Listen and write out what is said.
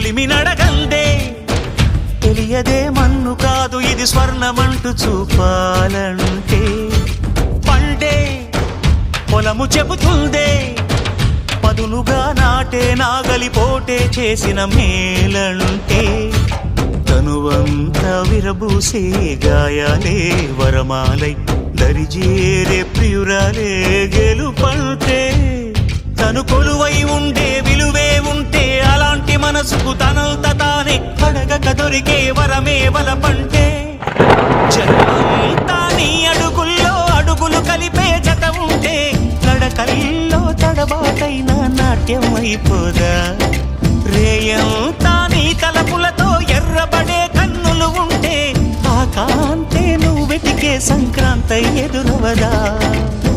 చెలిమి నడగందే తెలియదే మన్ను కాదు ఇది స్వర్ణమంటూ చూపాలంటే పండే పొలము చెబుతుందే పదునుగా నాటే నాగలిపోటే చేసిన మేలంటే తనువంతా విరబూసే గాయాలే వరమాలై దరిజేరే ప్రియురాలే గెలుపంటే తను కొలువై ఉండే విలువే ఉంటే అలాంటి మనసుకు తనంత తానే అడగక దొరికే వరమే వలపంటే జన్మంతా నీ అడుగుల్లో అడుగులు కలిపే జత ఉంటే నడకల్లో తడబాటైన నాట్యం అయిపోదా రేయంతా నీ తలపులతో ఎర్రబడే కన్నులు ఉంటే ఆ కాంతే నువ్వు వెతికే సంక్రాంతి ఎదురవదా